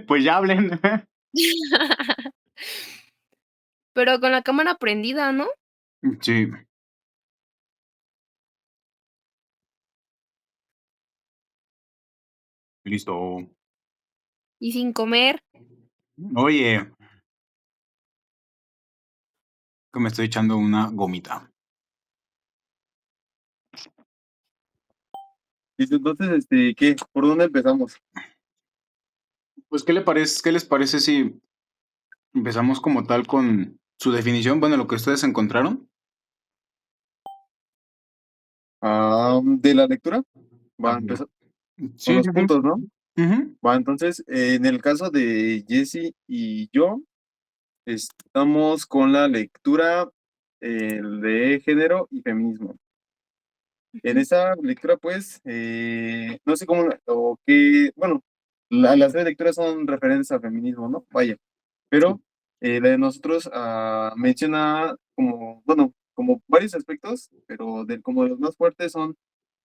Pues ya hablen. Pero con la cámara prendida, ¿no? Sí, listo. Y sin comer. Oye, que me estoy echando una gomita. Listo, entonces, ¿qué? ¿Por dónde empezamos? Pues, qué les parece si empezamos como tal con su definición? Bueno, lo que ustedes encontraron. De la lectura, A va a ver. empezar con Sí, los sí, sí. puntos, ¿no? Ujú. Va, entonces, en el caso de Jesse y yo, estamos con la lectura de género y feminismo. En Ujú. esa lectura, pues, no sé cómo, o qué, bueno, las tres lecturas son referentes al feminismo, ¿no? Vaya, pero la de nosotros menciona como, bueno, como varios aspectos, pero como los más fuertes son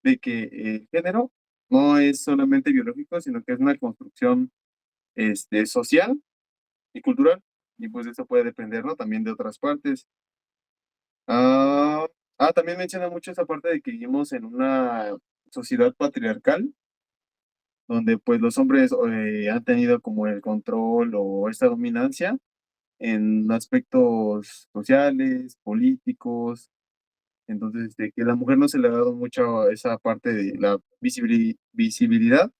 de que el género no es solamente biológico, sino que es una construcción social y cultural, y pues eso puede depender, ¿no? También de otras partes. Ah, también menciona mucho esa parte de que vivimos en una sociedad patriarcal, donde pues los hombres han tenido como el control o esta dominancia en aspectos sociales, políticos. Entonces, que a la mujer no se le ha dado mucho esa parte de la visibilidad,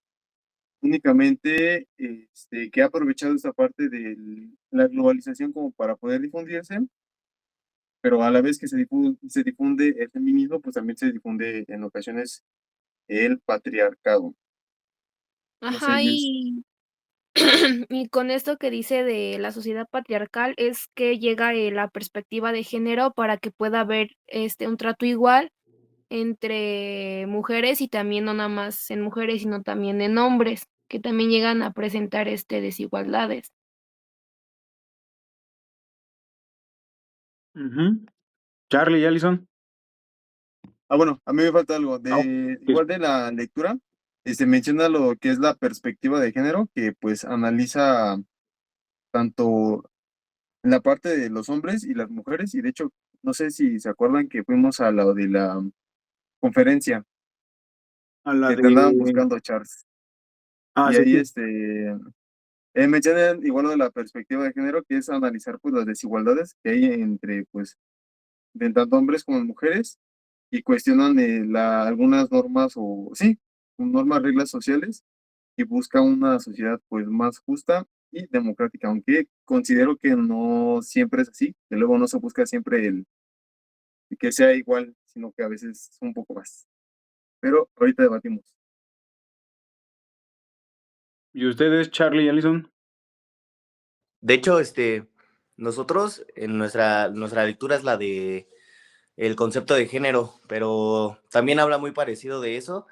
únicamente que ha aprovechado esa parte de la globalización como para poder difundirse, pero a la vez que se difunde el feminismo, pues también se difunde en ocasiones el patriarcado. No sé, Ajá, y y con esto que dice de la sociedad patriarcal es que llega, la perspectiva de género para que pueda haber, un trato igual entre mujeres y también no nada más en mujeres, sino también en hombres, que también llegan a presentar, desigualdades. Ujú. Charlie y Allison. bueno, a mí me falta algo. Ah, Igual de la lectura, menciona lo que es la perspectiva de género, que pues analiza tanto la parte de los hombres y las mujeres, y de hecho, no sé si se acuerdan que fuimos a la de la conferencia a la que te andaban de. buscando, Charles. Ah, Y sí, ahí sí. mencionan igual lo de la perspectiva de género, que es analizar pues las desigualdades que hay entre pues de tanto hombres como mujeres y cuestionan algunas normas o sí, normas, reglas sociales y busca una sociedad pues más justa y democrática, aunque considero que no siempre es así, que luego no se busca siempre el que sea igual, sino que a veces es un poco más. Pero ahorita debatimos. ¿Y ustedes, Charlie y Allison? De hecho, nosotros en nuestra lectura es la de el concepto de género, pero también habla muy parecido de eso.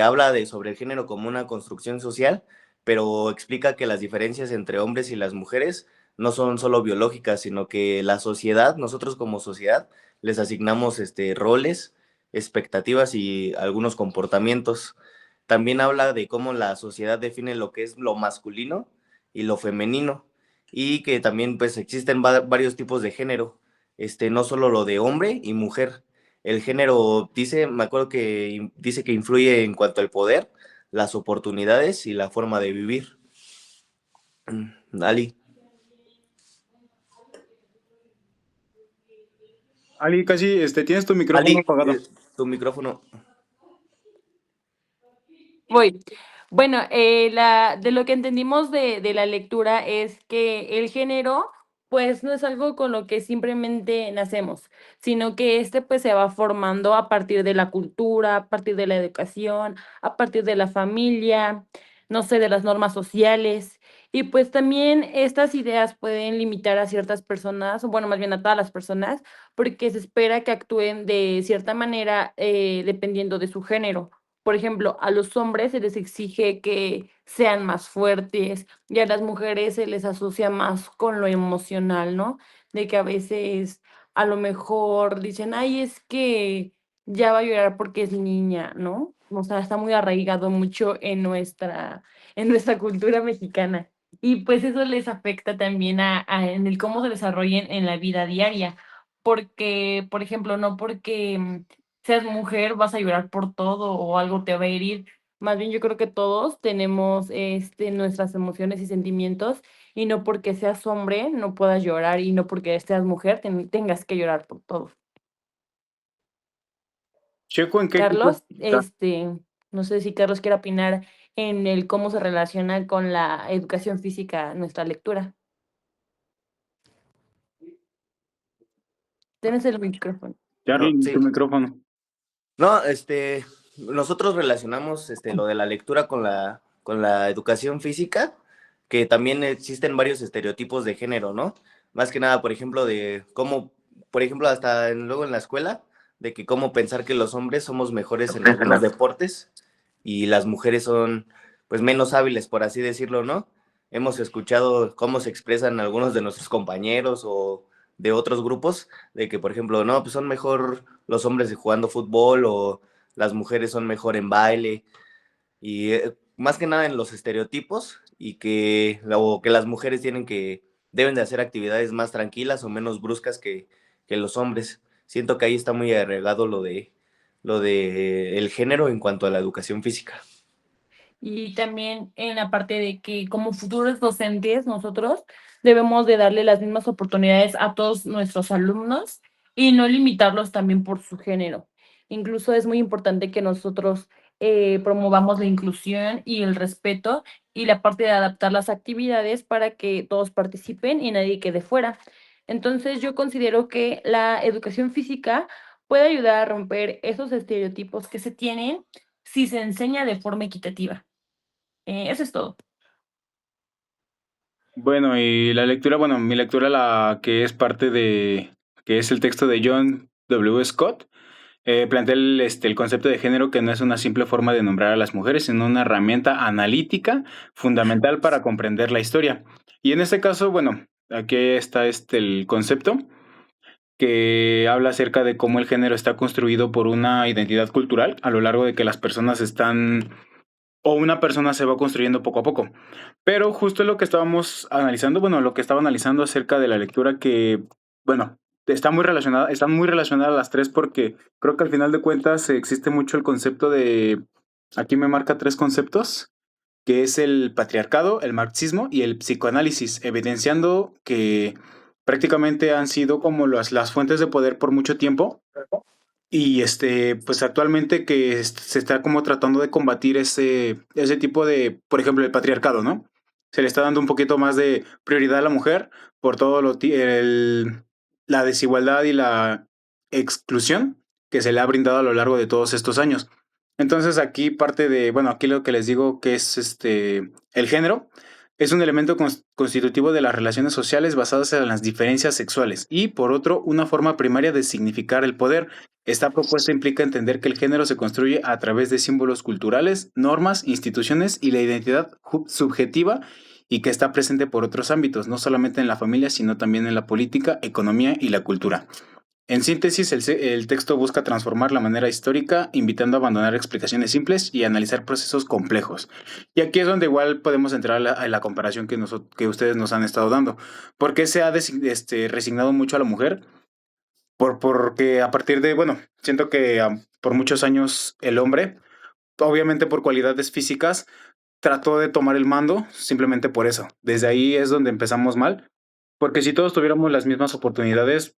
Habla de sobre el género como una construcción social, pero explica que las diferencias entre hombres y las mujeres no son solo biológicas, sino que la sociedad, nosotros como sociedad, les asignamos roles, expectativas y algunos comportamientos. También habla de cómo la sociedad define lo que es lo masculino y lo femenino, y que también pues existen varios tipos de género, no solo lo de hombre y mujer. El género dice, me acuerdo que dice que influye en cuanto al poder, las oportunidades y la forma de vivir. Ali. Ali, casi, tienes tu micrófono Ali, apagado. tu micrófono. Voy. Bueno, de lo que entendimos de la lectura es que el género, pues, no es algo con lo que simplemente nacemos, sino que pues se va formando a partir de la cultura, a partir de la educación, a partir de la familia, no sé, de las normas sociales. Y pues también estas ideas pueden limitar a ciertas personas, o bueno, más bien a todas las personas, porque se espera que actúen de cierta manera dependiendo de su género. Por ejemplo, a los hombres se les exige que sean más fuertes y a las mujeres se les asocia más con lo emocional, ¿no? De que a veces a lo mejor dicen, ay, es que ya va a llorar porque es niña, ¿no? o sea, está muy arraigado mucho en nuestra cultura mexicana. Y pues eso les afecta también en el cómo se desarrollen en la vida diaria. Porque, por ejemplo, no porque seas mujer vas a llorar por todo o algo te va a herir. Más bien yo creo que todos tenemos nuestras emociones y sentimientos y no porque seas hombre no puedas llorar y no porque seas mujer tengas que llorar por todo. Checo, ¿en qué equipo? Carlos, no sé si Carlos quiere opinar en el cómo se relaciona con la educación física nuestra lectura. Tienes el micrófono. Charlie, No, tu sí. micrófono. No, nosotros relacionamos lo de la lectura con la educación física, que también existen varios estereotipos de género, ¿no? Más que nada, por ejemplo, de cómo, por ejemplo, luego en la escuela, de que cómo pensar que los hombres somos mejores en algunos deportes y las mujeres son, pues, menos hábiles, por así decirlo, ¿no? Hemos escuchado cómo se expresan algunos de nuestros compañeros o de otros grupos, de que, por ejemplo, no, pues son mejor los hombres jugando fútbol o las mujeres son mejor en baile y más que nada en los estereotipos y o que las mujeres deben de hacer actividades más tranquilas o menos bruscas que los hombres. Siento que ahí está muy agregado lo de el género en cuanto a la educación física. Y también en la parte de que como futuros docentes nosotros debemos de darle las mismas oportunidades a todos nuestros alumnos y no limitarlos también por su género. Incluso es muy importante que nosotros promovamos la inclusión y el respeto y la parte de adaptar las actividades para que todos participen y nadie quede fuera. Entonces yo considero que la educación física puede ayudar a romper esos estereotipos que se tienen si se enseña de forma equitativa. Eso es todo. Bueno, y la lectura, bueno, mi lectura, la que es parte de, que es el texto de John W. Scott, plantea el concepto de género que no es una simple forma de nombrar a las mujeres, sino una herramienta analítica fundamental para comprender la historia. Y en este caso, bueno, aquí está el concepto que habla acerca de cómo el género está construido por una identidad cultural a lo largo de que las personas están o una persona se va construyendo poco a poco. Pero justo lo que estábamos analizando, bueno, lo que estaba analizando acerca de la lectura que, bueno, están muy relacionadas las tres porque creo que al final de cuentas existe mucho el concepto de, aquí me marca tres conceptos, que es el patriarcado, el marxismo y el psicoanálisis, evidenciando que prácticamente han sido como las fuentes de poder por mucho tiempo y pues actualmente que se está como tratando de combatir ese tipo de, por ejemplo, el patriarcado, ¿no? Se le está dando un poquito más de prioridad a la mujer por todo la desigualdad y la exclusión que se le ha brindado a lo largo de todos estos años. Entonces aquí parte de, bueno, aquí lo que les digo que es el género es un elemento constitutivo de las relaciones sociales basadas en las diferencias sexuales y por otro una forma primaria de significar el poder. Esta propuesta implica entender que el género se construye a través de símbolos culturales, normas, instituciones y la identidad subjetiva y que está presente por otros ámbitos, no solamente en la familia, sino también en la política, economía y la cultura. En síntesis, el texto busca transformar la manera histórica, invitando a abandonar explicaciones simples y analizar procesos complejos. Y aquí es donde igual podemos entrar a la comparación que ustedes nos han estado dando. ¿Por qué se ha resignado mucho a la mujer? Porque a partir de, bueno, siento que por muchos años el hombre, obviamente por cualidades físicas, trató de tomar el mando simplemente por eso. Desde ahí es donde empezamos mal, porque si todos tuviéramos las mismas oportunidades,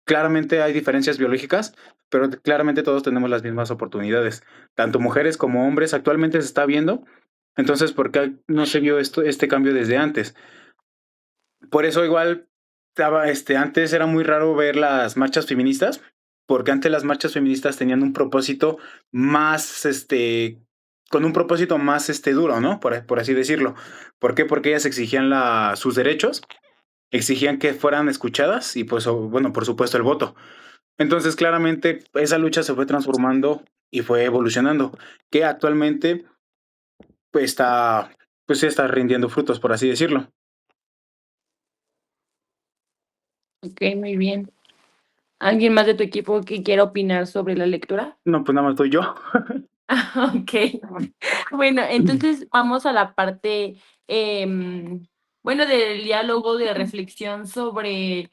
claramente hay diferencias biológicas, pero claramente todos tenemos las mismas oportunidades, tanto mujeres como hombres. Actualmente se está viendo, entonces, ¿por qué no se vio este cambio desde antes? Por eso igual antes era muy raro ver las marchas feministas, porque antes las marchas feministas tenían un propósito más, con un propósito más, duro, ¿no? Por así decirlo. ¿Por qué? Porque ellas exigían sus derechos, exigían que fueran escuchadas y pues, bueno, por supuesto el voto. Entonces, claramente, esa lucha se fue transformando y fue evolucionando, que actualmente pues, pues, está rindiendo frutos, por así decirlo. Ok, muy bien. ¿Alguien más de tu equipo que quiera opinar sobre la lectura? No, pues nada más estoy yo. Ok. Bueno, entonces vamos a la parte, bueno, del diálogo, de reflexión sobre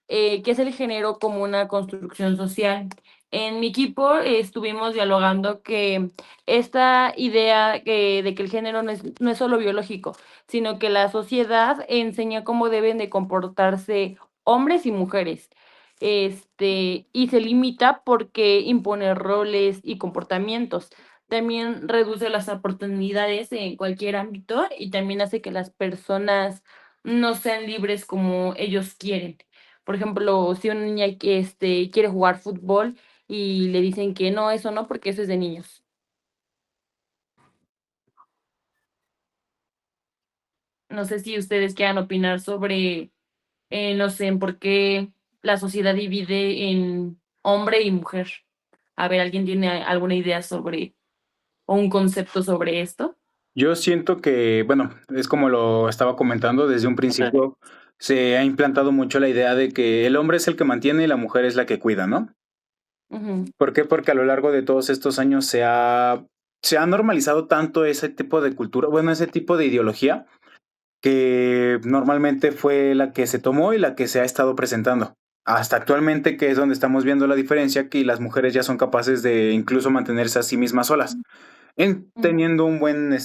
qué es el género como una construcción social. En mi equipo estuvimos dialogando que esta idea de que el género no es solo biológico, sino que la sociedad enseña cómo deben de comportarse hombres y mujeres. Y se limita porque impone roles y comportamientos. También reduce las oportunidades en cualquier ámbito y también hace que las personas no sean libres como ellos quieren. Por ejemplo, si una niña quiere jugar fútbol y le dicen que no, eso no, porque eso es de niños. No sé si ustedes quieran opinar sobre, no sé, en por qué la sociedad divide en hombre y mujer. A ver, ¿alguien tiene alguna idea sobre o un concepto sobre esto? Yo siento que, bueno, es como lo estaba comentando, desde un principio se ha implantado mucho la idea de que el hombre es el que mantiene y la mujer es la que cuida, ¿no? Ujú, ¿Por qué? Porque a lo largo de todos estos años se ha normalizado tanto ese tipo de cultura, bueno, ese tipo de ideología, que normalmente fue la que se tomó y la que se ha estado presentando. Hasta actualmente, que es donde estamos viendo la diferencia, que las mujeres ya son capaces de incluso mantenerse a sí mismas solas en ujú. teniendo un buen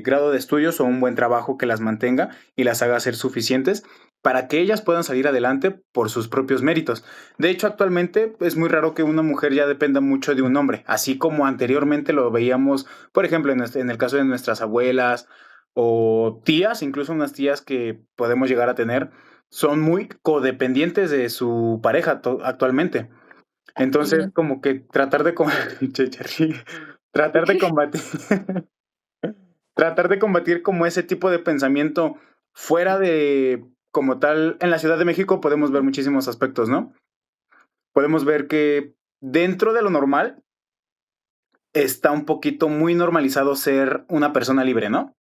grado de estudios o un buen trabajo que las mantenga y las haga ser suficientes para que ellas puedan salir adelante por sus propios méritos. De hecho, actualmente es muy raro que una mujer ya dependa mucho de un hombre, así como anteriormente lo veíamos, por ejemplo, en el caso de nuestras abuelas o tías, incluso unas tías que podemos llegar a tener, son muy codependientes de su pareja actualmente. Entonces, Sí. como que tratar de tratar de combatir tratar de combatir como ese tipo de pensamiento fuera de como tal, en la Ciudad de México podemos ver muchísimos aspectos, ¿no? Podemos ver que dentro de lo normal está un poquito muy normalizado ser una persona libre, ¿no?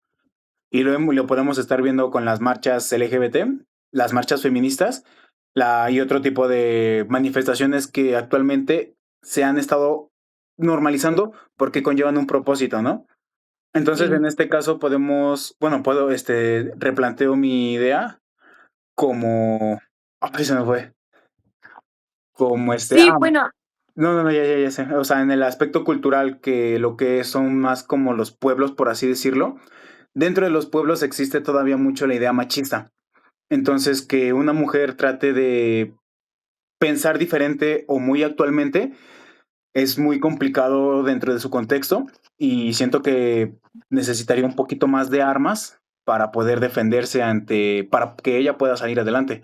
Y lo podemos estar viendo con las marchas LGBT, las marchas feministas, y otro tipo de manifestaciones que actualmente se han estado normalizando porque conllevan un propósito, ¿no? Entonces, Sí. en este caso podemos, bueno, replanteo mi idea como, ay, se me fue, como Sí, bueno, no, no, no, ya sé, o sea, en el aspecto cultural, que lo que son más como los pueblos, por así decirlo, dentro de los pueblos existe todavía mucho la idea machista. Entonces, que una mujer trate de pensar diferente o muy actualmente es muy complicado dentro de su contexto y siento que necesitaría un poquito más de armas para poder defenderse para que ella pueda salir adelante.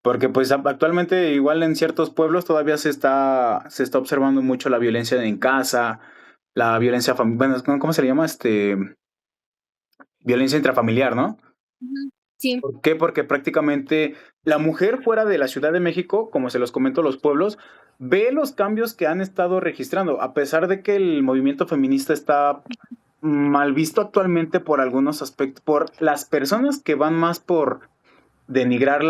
Porque pues actualmente igual en ciertos pueblos todavía se está observando mucho la violencia en casa, la violencia, bueno, ¿cómo se le llama? Violencia intrafamiliar, ¿no? Ujú. Sí. ¿Por qué? Porque prácticamente la mujer fuera de la Ciudad de México, como se los comento, los pueblos, ve los cambios que han estado registrando, a pesar de que el movimiento feminista está mal visto actualmente por algunos aspectos, por las personas que van más por denigrar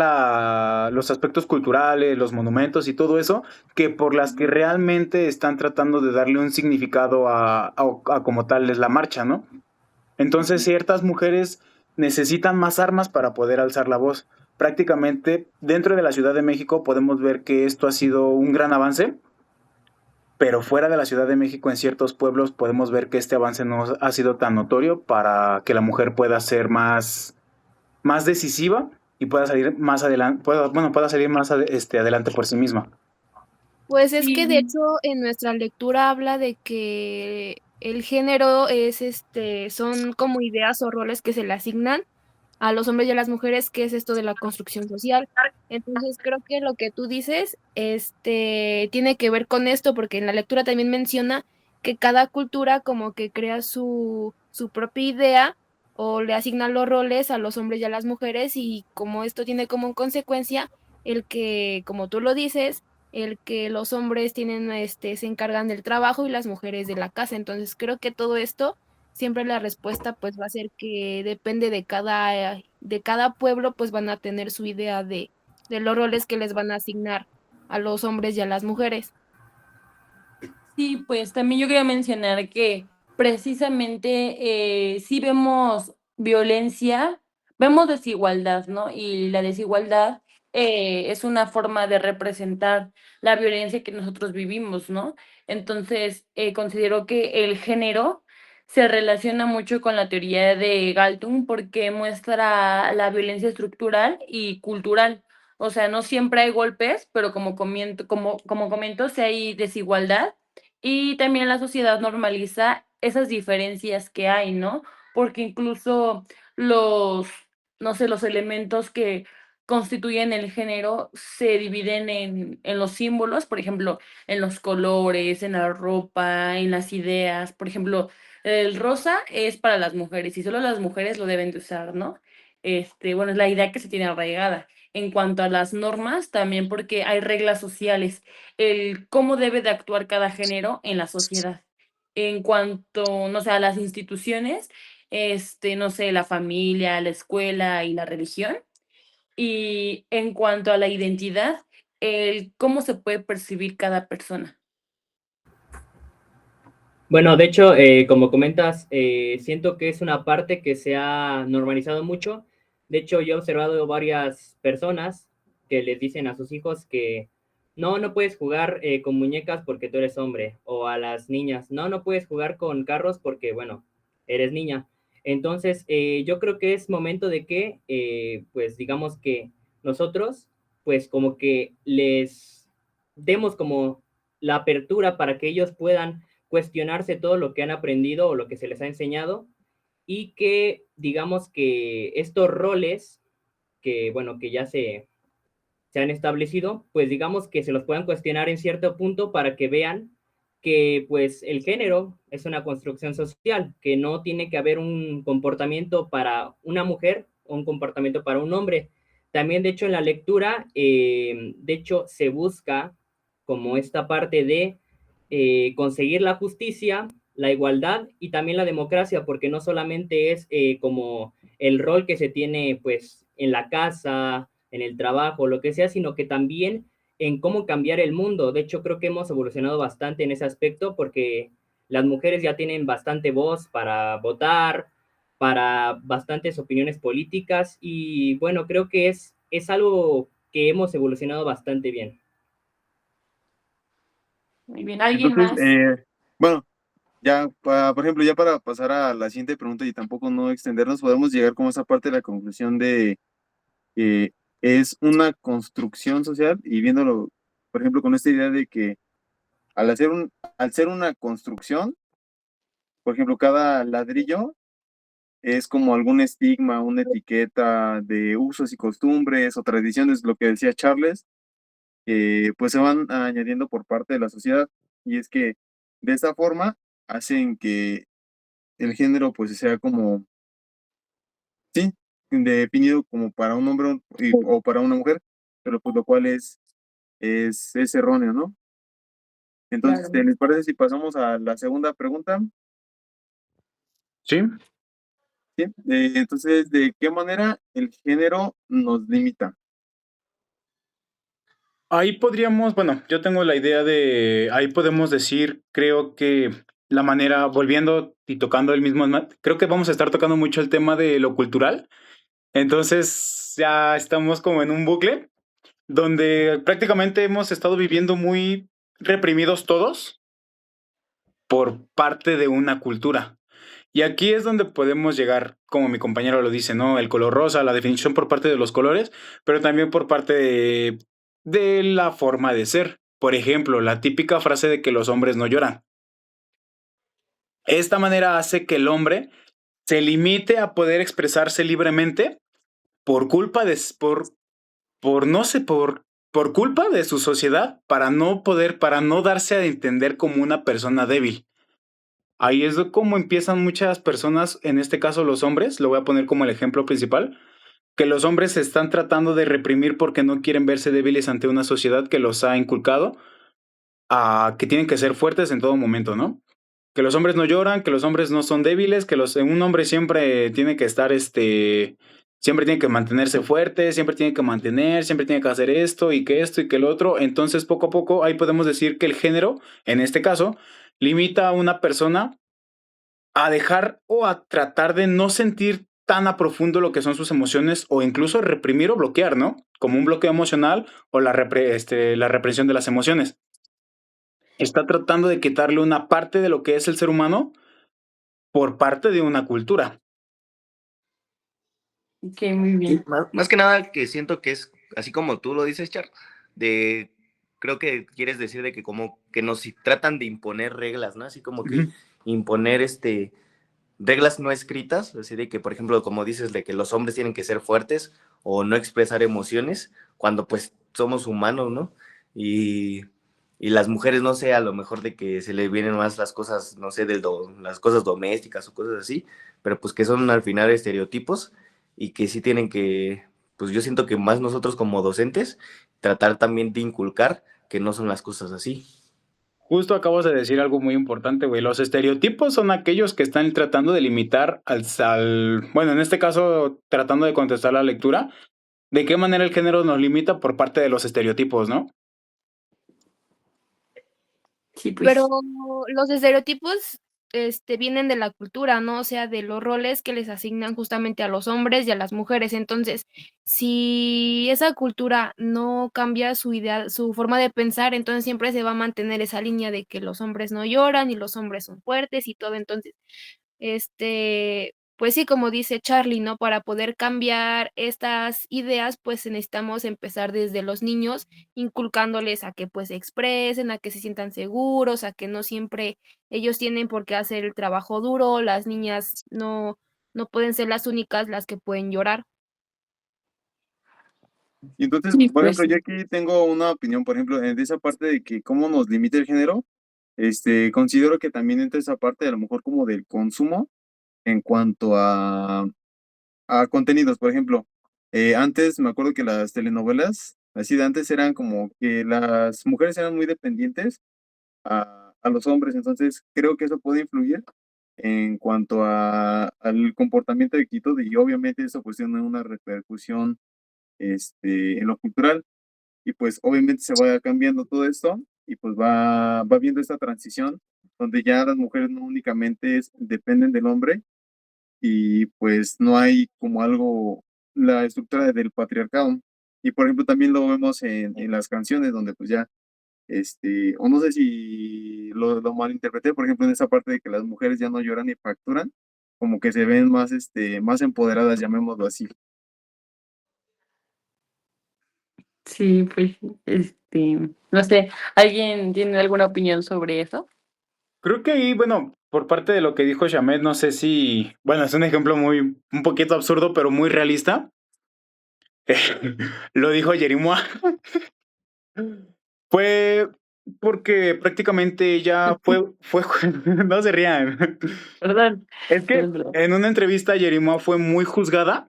los aspectos culturales, los monumentos y todo eso, que por las que realmente están tratando de darle un significado a como tal es la marcha, ¿no? Entonces, ciertas mujeres necesitan más armas para poder alzar la voz. Prácticamente, dentro de la Ciudad de México podemos ver que esto ha sido un gran avance, pero fuera de la Ciudad de México, en ciertos pueblos, podemos ver que este avance no ha sido tan notorio para que la mujer pueda ser más decisiva y pueda salir más adelante, pueda salir más adelante por sí misma. Pues es que de sí. hecho en nuestra lectura habla de que el género es son como ideas o roles que se le asignan a los hombres y a las mujeres, que es esto de la construcción social. Entonces creo que lo que tú dices, tiene que ver con esto, porque en la lectura también menciona que cada cultura como que crea su propia idea o le asigna los roles a los hombres y a las mujeres, y como esto tiene como consecuencia el que, como tú lo dices, el que los hombres tienen, se encargan del trabajo y las mujeres de la casa. Entonces creo que todo esto siempre la respuesta pues va a ser que depende de cada pueblo, pues van a tener su idea de los roles que les van a asignar a los hombres y a las mujeres. Sí, pues también yo quería mencionar que precisamente sí vemos violencia, vemos desigualdad, ¿no? Y la desigualdad es una forma de representar la violencia que nosotros vivimos, ¿no? Entonces, considero que el género se relaciona mucho con la teoría de Galtung porque muestra la violencia estructural y cultural. O sea, no siempre hay golpes, pero como comento, si hay desigualdad y también la sociedad normaliza esas diferencias que hay, ¿no? Porque incluso los, no sé, los elementos que constituyen el género se dividen en los símbolos, por ejemplo, en los colores, en la ropa, en las ideas. Por ejemplo, el rosa es para las mujeres y solo las mujeres lo deben de usar, ¿no? Bueno, es la idea que se tiene arraigada. En cuanto a las normas, también porque hay reglas sociales el cómo debe de actuar cada género en la sociedad. En cuanto, no sé, a las instituciones, no sé, la familia, la escuela y la religión. Y en cuanto a la identidad, el cómo se puede percibir cada persona. Bueno, de hecho, como comentas, siento que es una parte que se ha normalizado mucho. De hecho, yo he observado varias personas que les dicen a sus hijos que no puedes jugar con muñecas porque tú eres hombre, o a las niñas, no puedes jugar con carros porque, bueno, eres niña. Entonces, yo creo que es momento de que, pues, digamos que nosotros, pues, como que les demos como la apertura para que ellos puedan cuestionarse todo lo que han aprendido o lo que se les ha enseñado y que digamos que estos roles que, bueno, que ya se han establecido, pues digamos que se los puedan cuestionar en cierto punto para que vean que pues el género es una construcción social, que no tiene que haber un comportamiento para una mujer o un comportamiento para un hombre. También, de hecho, en la lectura, de hecho, se busca como esta parte de conseguir la justicia, la igualdad y también la democracia, porque no solamente es como el rol que se tiene pues en la casa, en el trabajo, lo que sea, sino que también en cómo cambiar el mundo. De hecho, creo que hemos evolucionado bastante en ese aspecto porque las mujeres ya tienen bastante voz para votar, para bastantes opiniones políticas y bueno, creo que es algo que hemos evolucionado bastante bien. Muy bien, ¿alguien Entonces, más? bueno, ya, por ejemplo, ya para pasar a la siguiente pregunta y tampoco no extendernos, podemos llegar como a esa parte de la conclusión de que es una construcción social y viéndolo, por ejemplo, con esta idea de que al ser una construcción, por ejemplo, cada ladrillo es como algún estigma, una etiqueta de usos y costumbres o tradiciones, lo que decía Charles, que pues se van añadiendo por parte de la sociedad. Y es que de esta forma hacen que el género pues sea como, sí, definido como para un hombre o para una mujer, pero pues lo cual es erróneo, ¿no? Entonces, Claro. ¿les parece si pasamos a la segunda pregunta? ¿Sí? ¿Sí? Entonces, ¿de qué manera el género nos limita? Ahí podríamos, bueno, yo tengo la idea de, ahí podemos decir, creo que la manera, volviendo y tocando el mismo, creo que vamos a estar tocando mucho el tema de lo cultural. Entonces ya estamos como en un bucle donde prácticamente hemos estado viviendo muy reprimidos todos por parte de una cultura. Y aquí es donde podemos llegar, como mi compañero lo dice, ¿no? El color rosa, la definición por parte de los colores, pero también por parte de la forma de ser. Por ejemplo, la típica frase de que los hombres no lloran. Esta manera hace que el hombre se limite a poder expresarse libremente por culpa de, por no sé, por culpa de su sociedad, para no poder, para no darse a entender como una persona débil. Ahí es como empiezan muchas personas, en este caso los hombres, lo voy a poner como el ejemplo principal, que los hombres se están tratando de reprimir porque no quieren verse débiles ante una sociedad que los ha inculcado a que tienen que ser fuertes en todo momento, ¿no? Que los hombres no lloran, que los hombres no son débiles, que un hombre siempre tiene que estar, siempre tiene que mantenerse fuerte, siempre tiene que hacer esto y que el otro. Entonces, poco a poco, ahí podemos decir que el género, en este caso, limita a una persona a dejar o a tratar de no sentir tan a profundo lo que son sus emociones o incluso reprimir o bloquear, ¿no? Como un bloqueo emocional o la represión de las emociones. Está tratando de quitarle una parte de lo que es el ser humano por parte de una cultura. Ok, muy bien. Más que nada que siento que es, así como tú lo dices, Char, de, creo que quieres decir de que como que nos tratan de imponer reglas, ¿no? Así como que Ujú. imponer reglas no escritas, así de que, por ejemplo, como dices, de que los hombres tienen que ser fuertes o no expresar emociones, cuando pues somos humanos, ¿no? Y, y las mujeres, no sé, a lo mejor de que se les vienen más las cosas, no sé, las cosas domésticas o cosas así, pero pues que son al final estereotipos y que sí tienen que, pues yo siento que más nosotros como docentes, tratar también de inculcar que no son las cosas así. Justo acabas de decir algo muy importante, güey. Los estereotipos son aquellos que están tratando de limitar bueno, en este caso, tratando de contestar la lectura, de qué manera el género nos limita por parte de los estereotipos, ¿no? Sí, Pero pues. los estereotipos, vienen de la cultura, ¿no? O sea, de los roles que les asignan justamente a los hombres y a las mujeres. Entonces, si esa cultura no cambia su idea, su forma de pensar, entonces siempre se va a mantener esa línea de que los hombres no lloran y los hombres son fuertes y todo. Entonces, pues sí, como dice Charlie, ¿no? Para poder cambiar estas ideas, pues necesitamos empezar desde los niños, inculcándoles a que pues se expresen, a que se sientan seguros, a que no siempre ellos tienen por qué hacer el trabajo duro, las niñas no pueden ser las únicas las que pueden llorar. Y entonces, Sí, por pues. ejemplo, yo aquí tengo una opinión, por ejemplo, de esa parte de que cómo nos limita el género, considero que también entra esa parte a lo mejor como del consumo en cuanto a contenidos, por ejemplo, antes me acuerdo que las telenovelas, así de antes eran como que las mujeres eran muy dependientes a los hombres, entonces creo que eso puede influir en cuanto al comportamiento de actitud y obviamente eso pues tiene una repercusión en lo cultural y pues obviamente se va cambiando todo esto y pues va viendo esta transición donde ya las mujeres no únicamente dependen del hombre y pues no hay como algo, la estructura del patriarcado. Y por ejemplo también lo vemos en las canciones donde pues ya, o no sé si lo malinterpreté, por ejemplo en esa parte de que las mujeres ya no lloran ni facturan, como que se ven más, más empoderadas, llamémoslo así. Sí, pues, no sé, ¿alguien tiene alguna opinión sobre eso? Creo que ahí, bueno, por parte de lo que dijo Shamed, no sé si, bueno, es un ejemplo un poquito absurdo, pero muy realista. Lo dijo Jerimoa. Fue porque prácticamente ella no se rían. Perdón, Es que perdón, perdón. en una entrevista Jerimoa fue muy juzgada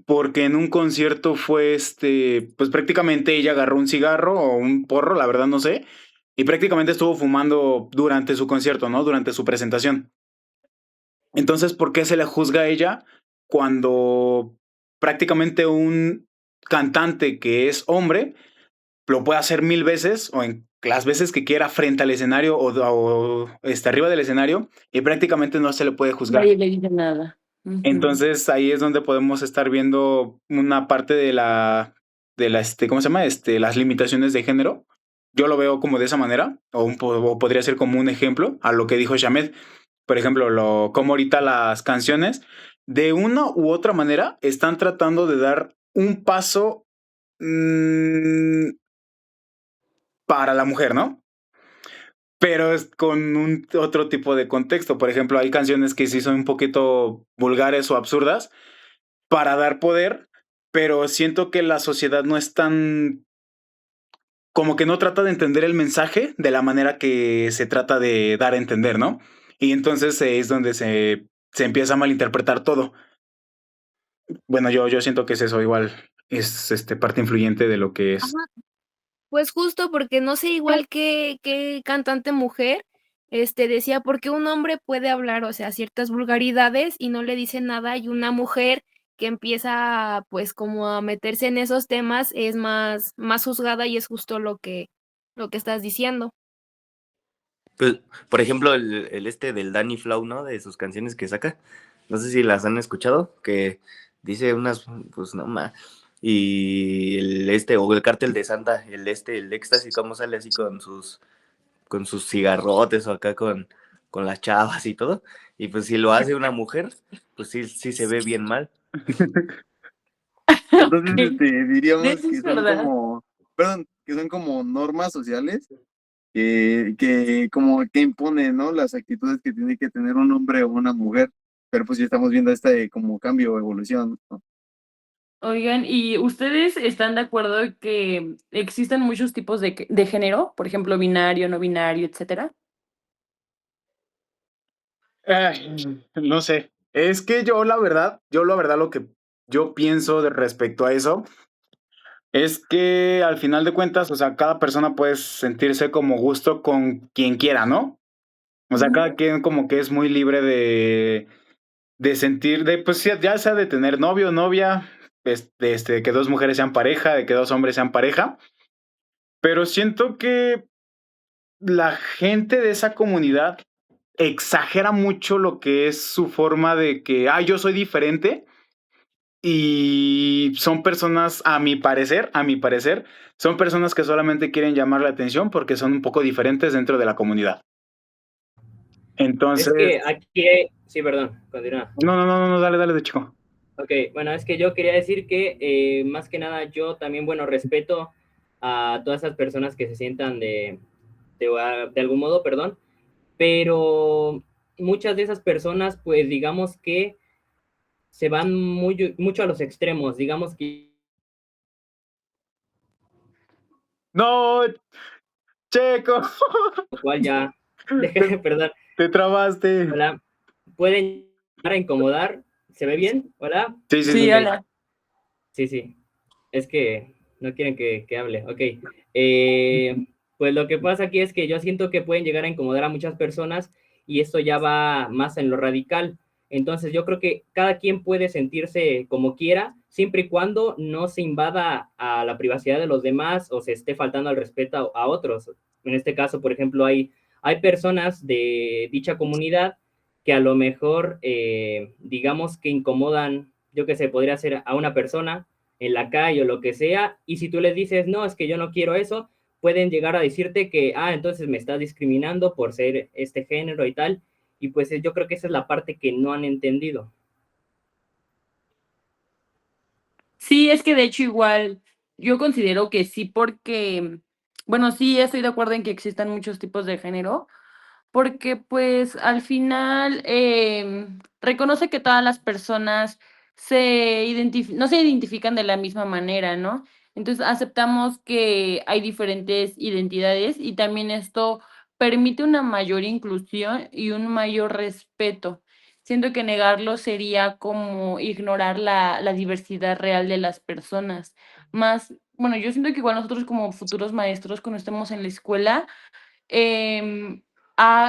porque en un concierto fue pues prácticamente ella agarró un cigarro o un porro, la verdad no sé, y prácticamente estuvo fumando durante su concierto, ¿no? Durante su presentación. Entonces, ¿por qué se le juzga a ella cuando prácticamente un cantante que es hombre lo puede hacer 1000 veces o en las veces que quiera frente al escenario o arriba del escenario y prácticamente no se le puede juzgar? Nadie le dice nada. Ujú. Entonces ahí es donde podemos estar viendo una parte ¿cómo se llama? Las limitaciones de género. Yo lo veo como de esa manera, o podría ser como un ejemplo a lo que dijo Shamed. Por ejemplo, como ahorita las canciones, de una u otra manera, están tratando de dar un paso para la mujer, ¿no? Pero es con un otro tipo de contexto. Por ejemplo, hay canciones que sí son un poquito vulgares o absurdas para dar poder, pero siento que la sociedad no es tan, como que no trata de entender el mensaje de la manera que se trata de dar a entender, ¿no? Y entonces es donde se empieza a malinterpretar todo. Bueno, yo siento que es eso, igual es parte influyente de lo que es. Ajá. Pues justo porque no sé igual qué cantante mujer, decía: "¿Por qué un hombre puede hablar, o sea, ciertas vulgaridades y no le dice nada, y una mujer que empieza, pues, como a meterse en esos temas es más juzgada?". Y es justo lo que estás diciendo. Pues, por ejemplo, el este del Danny Flow, ¿no? De sus canciones que saca. No sé si las han escuchado, que dice unas, pues no más. Y el este, o el Cártel de Santa, el éxtasis, cómo sale así con sus cigarrotes o acá con las chavas y todo. Y pues si lo hace una mujer, pues sí, sí se ve bien mal. Entonces, Ok. De diríamos eso que es son verdad. como, perdón, que son como normas sociales que como que imponen, ¿no? Las actitudes que tiene que tener un hombre o una mujer. Pero pues ya estamos viendo este como cambio o evolución, ¿no? Oigan, ¿y ustedes están de acuerdo que existen muchos tipos de género? Por ejemplo, binario, no binario, etcétera. No sé. Es que yo la verdad lo que yo pienso de respecto a eso es que al final de cuentas, o sea, cada persona puede sentirse como gusto con quien quiera, ¿no? O sea, cada quien como que es muy libre de sentir, pues sí, ya sea de tener novio o novia, de que dos mujeres sean pareja, de que dos hombres sean pareja, pero siento que la gente de esa comunidad exagera mucho lo que es su forma de que, yo soy diferente y son personas, a mi parecer, son personas que solamente quieren llamar la atención porque son un poco diferentes dentro de la comunidad. Es Entonces, que aquí, sí, perdón, continúa. no, no, no, no, no, dale, dale de chico. Ok, bueno, es que yo quería decir que más que nada yo también, bueno, respeto a todas esas personas que se sientan de algún modo, perdón, pero muchas de esas personas, pues digamos que se van mucho a los extremos, digamos que No, Checo, lo cual ya, te, perdón, te trabaste. hola, pueden llegar a incomodar, ¿se ve bien? Hola, Sí, sí, Sí, sí. ok, hola. sí, sí, es que no quieren que hable, ok. Eh, pues lo que pasa aquí es que yo siento que pueden llegar a incomodar a muchas personas y esto ya va más en lo radical. Entonces yo creo que cada quien puede sentirse como quiera, siempre y cuando no se invada a la privacidad de los demás o se esté faltando al respeto a otros. En este caso, por ejemplo, hay personas de dicha comunidad que a lo mejor, digamos que incomodan, yo que sé, podría ser a una persona en la calle o lo que sea, y si tú les dices, no, es que yo no quiero eso, pueden llegar a decirte que, entonces me estás discriminando por ser este género y tal, y pues yo creo que esa es la parte que no han entendido. Sí, es que de hecho igual yo considero que sí porque, bueno, sí estoy de acuerdo en que existan muchos tipos de género, porque pues al final reconoce que todas las personas no se identifican de la misma manera, ¿no? Entonces aceptamos que hay diferentes identidades y también esto permite una mayor inclusión y un mayor respeto. Siento que negarlo sería como ignorar la diversidad real de las personas. Más, bueno, yo siento que igual nosotros como futuros maestros, cuando estemos en la escuela, Em,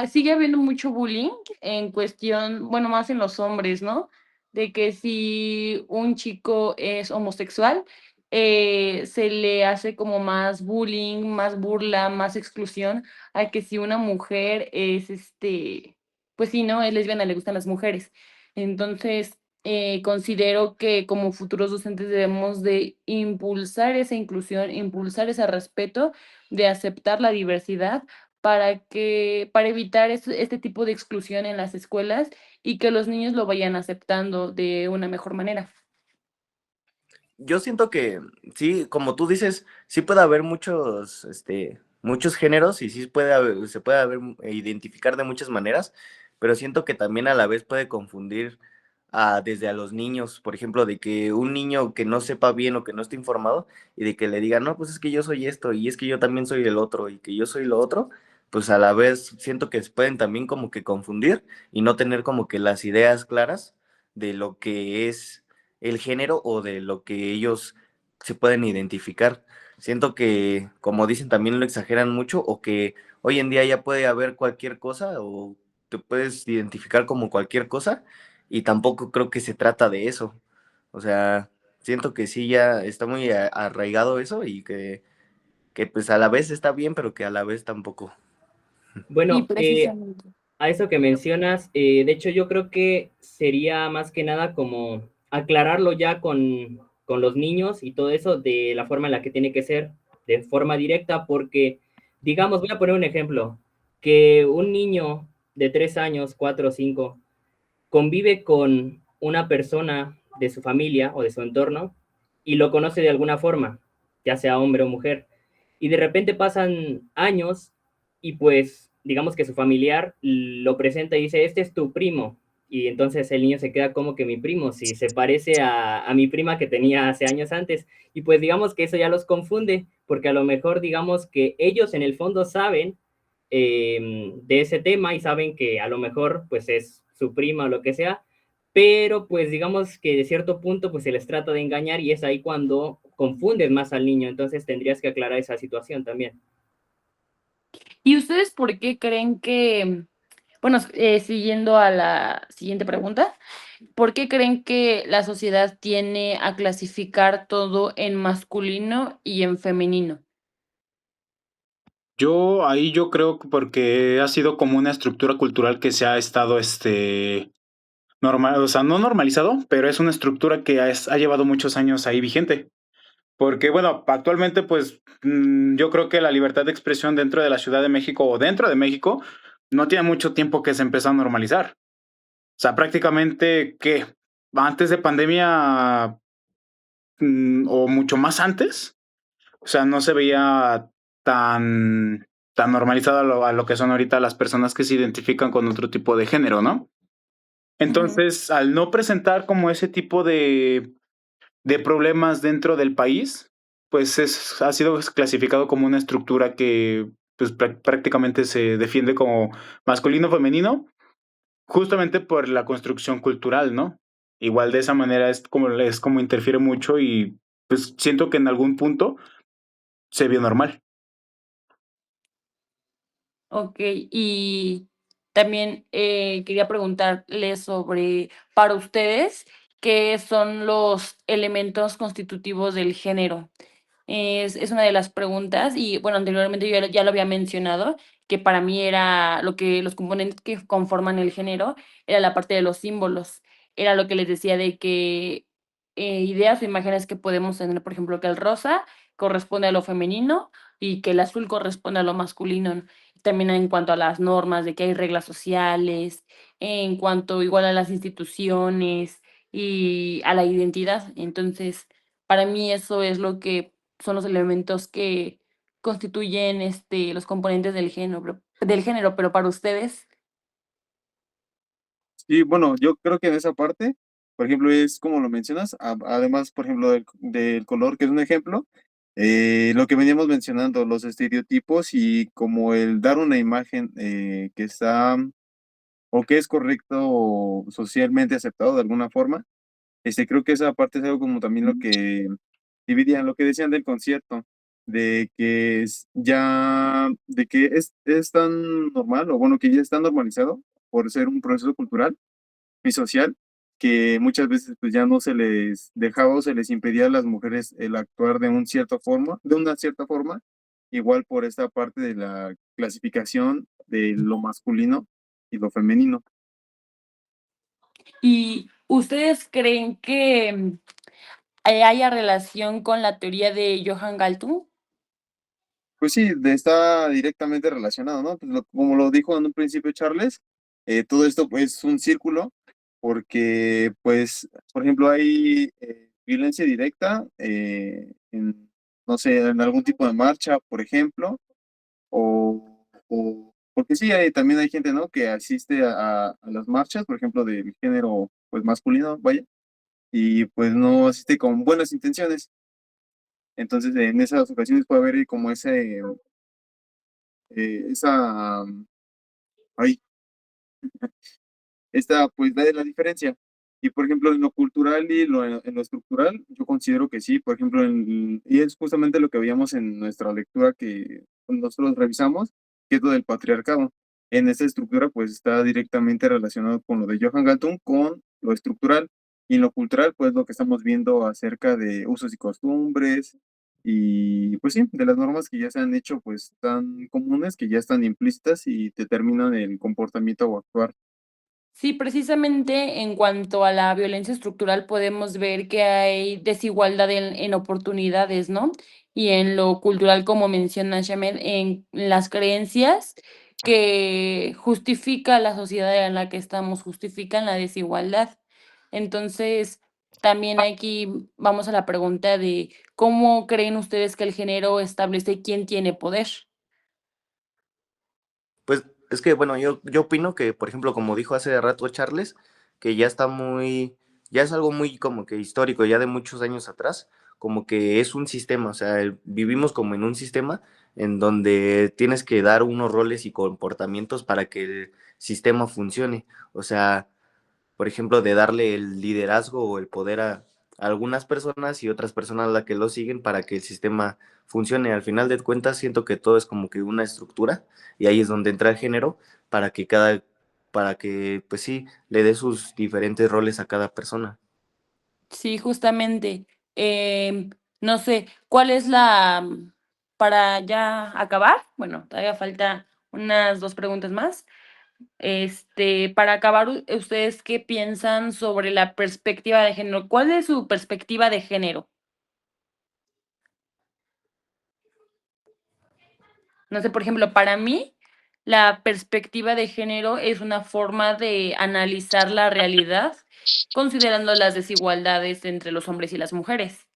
sigue habiendo mucho bullying en cuestión, bueno, más en los hombres, ¿no? De que si un chico es homosexual, se le hace como más bullying, más burla, más exclusión, a que si una mujer es, pues sí, ¿no? Es lesbiana, le gustan las mujeres. Entonces, considero que como futuros docentes debemos de impulsar esa inclusión, impulsar ese respeto, de aceptar la diversidad para evitar este tipo de exclusión en las escuelas y que los niños lo vayan aceptando de una mejor manera. Yo siento que sí, como tú dices, sí puede haber muchos géneros y sí se puede identificar de muchas maneras, pero siento que también a la vez puede confundir desde a los niños, por ejemplo, de que un niño que no sepa bien o que no esté informado y de que le diga, no, pues es que yo soy esto y es que yo también soy el otro y que yo soy lo otro, pues a la vez siento que se pueden también como que confundir y no tener como que las ideas claras de lo que es el género o de lo que ellos se pueden identificar. Siento que, como dicen, también lo exageran mucho o que hoy en día ya puede haber cualquier cosa o te puedes identificar como cualquier cosa y tampoco creo que se trata de eso. O sea, siento que sí ya está muy arraigado eso y que pues a la vez está bien, pero que a la vez tampoco. Bueno, Y precisamente. a eso que mencionas, de hecho yo creo que sería más que nada como aclararlo ya con los niños y todo eso de la forma en la que tiene que ser, de forma directa, porque, digamos, voy a poner un ejemplo, que un niño de 3 años, 4 o 5, convive con una persona de su familia o de su entorno y lo conoce de alguna forma, ya sea hombre o mujer, y de repente pasan años y pues digamos que su familiar lo presenta y dice, este es tu primo, y entonces el niño se queda como que mi primo, si se parece a mi prima que tenía hace años antes, y pues digamos que eso ya los confunde, porque a lo mejor digamos que ellos en el fondo saben de ese tema y saben que a lo mejor pues es su prima o lo que sea, pero pues digamos que de cierto punto pues se les trata de engañar y es ahí cuando confundes más al niño, entonces tendrías que aclarar esa situación también. ¿Y ustedes por qué creen que, bueno, siguiendo a la siguiente pregunta, ¿por qué creen que la sociedad tiene a clasificar todo en masculino y en femenino? Yo creo que porque ha sido como una estructura cultural que se ha estado, normal, o sea, no normalizado, pero es una estructura que ha llevado muchos años ahí vigente. Porque, bueno, actualmente, pues, yo creo que la libertad de expresión dentro de la Ciudad de México o dentro de México no tiene mucho tiempo que se empezó a normalizar. O sea, prácticamente, ¿qué? Antes de pandemia, o mucho más antes, o sea, no se veía tan normalizado a lo que son ahorita las personas que se identifican con otro tipo de género, ¿no? Ujú. Entonces, al no presentar como ese tipo de problemas dentro del país, pues ha sido clasificado como una estructura que pues prácticamente se defiende como masculino femenino, justamente por la construcción cultural, ¿no? Igual de esa manera es como interfiere mucho y pues siento que en algún punto se vio normal. Ok, y también quería preguntarles sobre, para ustedes, ¿qué son los elementos constitutivos del género? Es una de las preguntas y bueno, anteriormente yo ya lo había mencionado, que para mí era lo que los componentes que conforman el género, era la parte de los símbolos, era lo que les decía de que ideas o imágenes que podemos tener, por ejemplo, que el rosa corresponde a lo femenino y que el azul corresponde a lo masculino, ¿no? También en cuanto a las normas, de que hay reglas sociales, en cuanto igual a las instituciones y a la identidad. Entonces, para mí eso es lo que son los elementos que constituyen, los componentes del género, pero para ustedes. Sí, bueno, yo creo que en esa parte, por ejemplo, es como lo mencionas, además, por ejemplo, del color, que es un ejemplo, lo que veníamos mencionando, los estereotipos y como el dar una imagen que está o que es correcto o socialmente aceptado de alguna forma, creo que esa parte es algo como también lo que dividían, lo que decían del concierto, de que de que es tan normal, o bueno, que ya está normalizado por ser un proceso cultural y social, que muchas veces pues ya no se les dejaba o se les impedía a las mujeres el actuar de una cierta forma, igual por esta parte de la clasificación de lo masculino y lo femenino. ¿Y ustedes creen que haya relación con la teoría de Johann Galtung? Pues sí, está directamente relacionado, ¿no? Pues como lo dijo en un principio Charles, todo esto pues, es un círculo porque, pues, por ejemplo, hay violencia directa no sé, en algún tipo de marcha, por ejemplo, porque sí, también hay gente, ¿no? Que asiste a las marchas, por ejemplo, del género, pues, masculino, vaya, y pues no asiste con buenas intenciones. Entonces, en esas ocasiones puede haber como esa, ay, esta, pues, la diferencia. Y, por ejemplo, en lo cultural y en lo estructural, yo considero que sí, por ejemplo, y es justamente lo que veíamos en nuestra lectura que nosotros revisamos, que es lo del patriarcado. En esta estructura, pues, está directamente relacionado con lo de Johann Galtung, con lo estructural. Y en lo cultural, pues, lo que estamos viendo acerca de usos y costumbres, y pues sí, de las normas que ya se han hecho pues tan comunes que ya están implícitas y determinan el comportamiento o actuar. Sí, precisamente en cuanto a la violencia estructural podemos ver que hay desigualdad en oportunidades, ¿no? Y en lo cultural, como menciona Shamed, en las creencias que justifica la sociedad en la que estamos, justifican la desigualdad. Entonces, también aquí vamos a la pregunta de ¿cómo creen ustedes que el género establece quién tiene poder? Pues es que, bueno, yo opino que, por ejemplo, como dijo hace rato Charles, que ya está ya es algo muy como que histórico, ya de muchos años atrás, como que es un sistema, o sea, vivimos como en un sistema en donde tienes que dar unos roles y comportamientos para que el sistema funcione. O sea, por ejemplo, de darle el liderazgo o el poder a algunas personas y otras personas a las que lo siguen para que el sistema funcione. Al final de cuentas, siento que todo es como que una estructura y ahí es donde entra el género para que para que, pues sí, le dé sus diferentes roles a cada persona. Sí, justamente. No sé, ¿cuál es para ya acabar? Bueno, todavía falta unas dos preguntas más. Para acabar, ¿ustedes qué piensan sobre la perspectiva de género? ¿Cuál es su perspectiva de género? No sé, por ejemplo, para mí, la perspectiva de género es una forma de analizar la realidad considerando las desigualdades entre los hombres y las mujeres.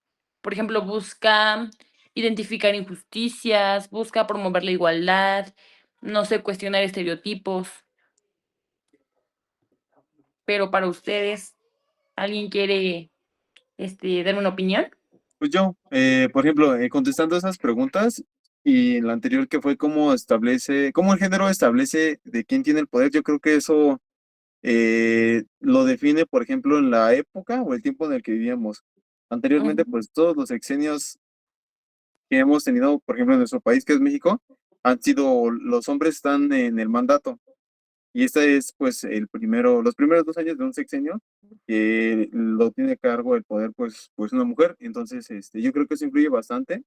Por ejemplo, busca identificar injusticias, busca promover la igualdad, no sé, cuestionar estereotipos, pero para ustedes, ¿alguien quiere darme una opinión? Pues yo, por ejemplo, contestando esas preguntas y la anterior que fue cómo el género establece de quién tiene el poder, yo creo que eso lo define, por ejemplo, en la época o el tiempo en el que vivíamos. Anteriormente, Ujú. pues todos los sexenios que hemos tenido, por ejemplo, en nuestro país, que es México, han sido, los hombres están en el mandato. Y este es, pues, los primeros 2 años de un sexenio, que lo tiene a cargo el poder, pues una mujer. Entonces, yo creo que eso influye bastante.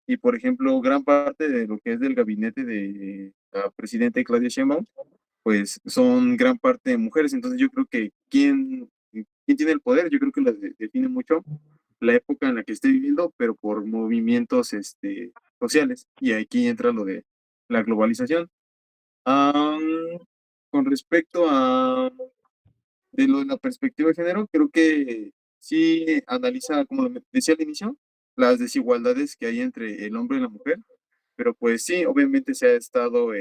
Y, por ejemplo, gran parte de lo que es del gabinete de la presidenta Claudia Sheinbaum, pues son gran parte de mujeres. Entonces, yo creo que quién tiene el poder, yo creo que define mucho la época en la que esté viviendo, pero por movimientos, sociales. Y aquí entra lo de la globalización. Am, con respecto a de lo de la perspectiva de género, creo que sí analiza, como lo decía al inicio, las desigualdades que hay entre el hombre y la mujer, pero pues sí, obviamente se ha estado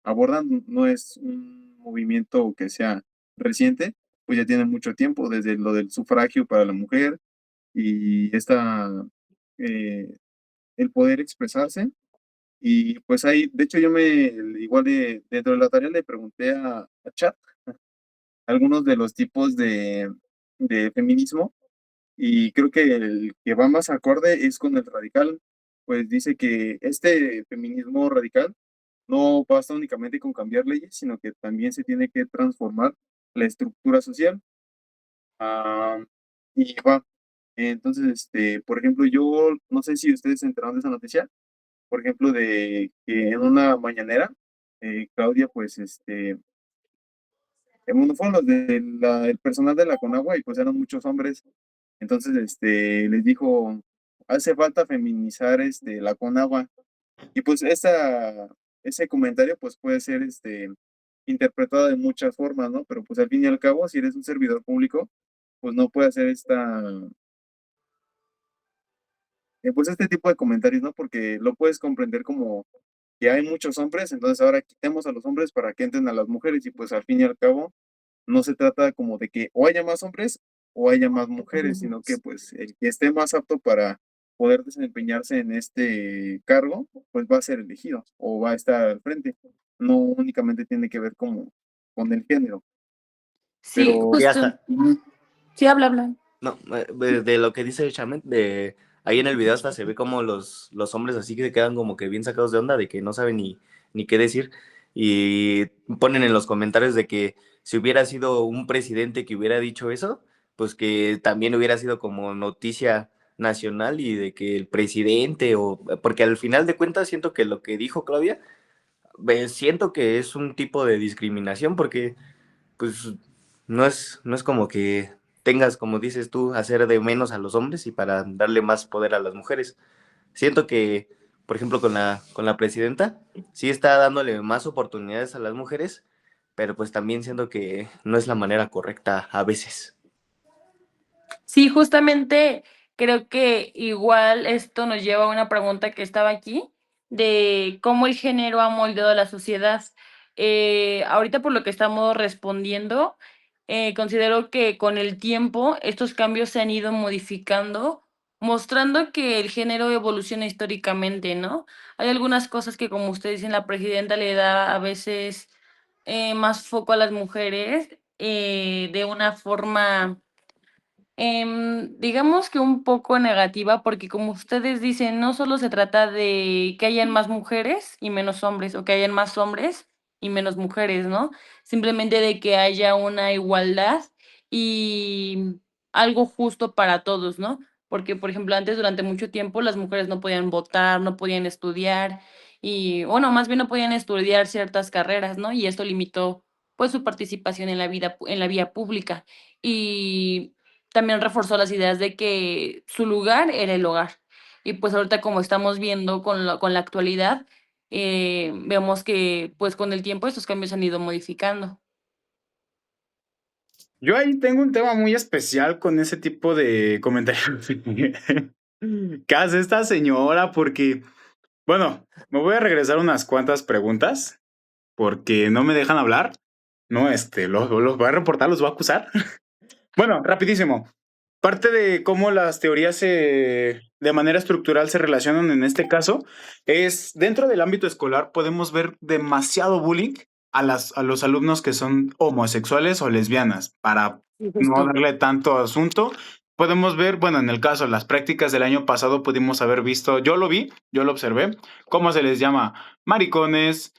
abordando, no es un movimiento que sea reciente, pues ya tiene mucho tiempo, desde lo del sufragio para la mujer y eh, el poder expresarse. Y pues ahí, de hecho, igual dentro de la tarea le pregunté a Chat algunos de los tipos de feminismo y creo que el que va más acorde es con el radical, pues dice que este feminismo radical no basta únicamente con cambiar leyes, sino que también se tiene que transformar la estructura social. Ah, y va. Entonces, por ejemplo, yo no sé si ustedes se enteraron de esa noticia, por ejemplo, de que en una mañanera, Claudia, pues, uno fueron los el personal de la Conagua y pues eran muchos hombres. Entonces, les dijo, hace falta feminizar, la Conagua. Y pues ese comentario pues puede ser, interpretado de muchas formas, ¿no? Pero pues al fin y al cabo, si eres un servidor público, pues no puede hacer pues este tipo de comentarios, ¿no? Porque lo puedes comprender como que hay muchos hombres, entonces ahora quitemos a los hombres para que entren a las mujeres y pues al fin y al cabo no se trata como de que o haya más hombres o haya más mujeres, sino que pues el que esté más apto para poder desempeñarse en este cargo, pues va a ser elegido o va a estar al frente. No únicamente tiene que ver como con el género, Sí, pero Y justo. hasta, Sí, habla. no, de lo que dice Shamet, ahí en el video hasta se ve como los hombres así que se quedan como que bien sacados de onda, de que no saben ni qué decir, y ponen en los comentarios de que si hubiera sido un presidente que hubiera dicho eso, pues que también hubiera sido como noticia nacional y de que el presidente, o porque al final de cuentas siento que lo que dijo Claudia, siento que es un tipo de discriminación porque pues no es como que tengas, como dices tú, hacer de menos a los hombres y para darle más poder a las mujeres. Siento que, por ejemplo, con la presidenta, sí está dándole más oportunidades a las mujeres, pero pues también siento que no es la manera correcta a veces. Sí, justamente creo que igual esto nos lleva a una pregunta que estaba aquí, de cómo el género ha moldeado a la sociedad. Ahorita por lo que estamos respondiendo, considero que con el tiempo estos cambios se han ido modificando, mostrando que el género evoluciona históricamente, ¿no? Hay algunas cosas que, como usted dice, la presidenta le da a veces más foco a las mujeres de una forma digamos que un poco negativa, porque como ustedes dicen, no solo se trata de que hayan más mujeres y menos hombres, o que hayan más hombres y menos mujeres, ¿no? Simplemente de que haya una igualdad y algo justo para todos, ¿no? Porque, por ejemplo, antes, durante mucho tiempo, las mujeres no podían votar, no podían estudiar, y, bueno, más bien no podían estudiar ciertas carreras, ¿no? Y esto limitó, pues, su participación en la vida, en la vía pública. Y también reforzó las ideas de que su lugar era el hogar. Y pues ahorita como estamos viendo con la actualidad, vemos que pues con el tiempo estos cambios se han ido modificando. Yo ahí tengo un tema muy especial con ese tipo de comentarios que hace esta señora, porque, bueno, me voy a regresar unas cuantas preguntas, porque no me dejan hablar. No, los voy a reportar, los voy a acusar. Bueno, rapidísimo. Parte de cómo las teorías de manera estructural se relacionan en este caso es dentro del ámbito escolar podemos ver demasiado bullying a los alumnos que son homosexuales o lesbianas. Para Sí, no justo. darle tanto asunto, podemos ver, bueno, en el caso, las prácticas del año pasado pudimos haber visto, yo lo vi, yo lo observé, cómo se les llama maricones,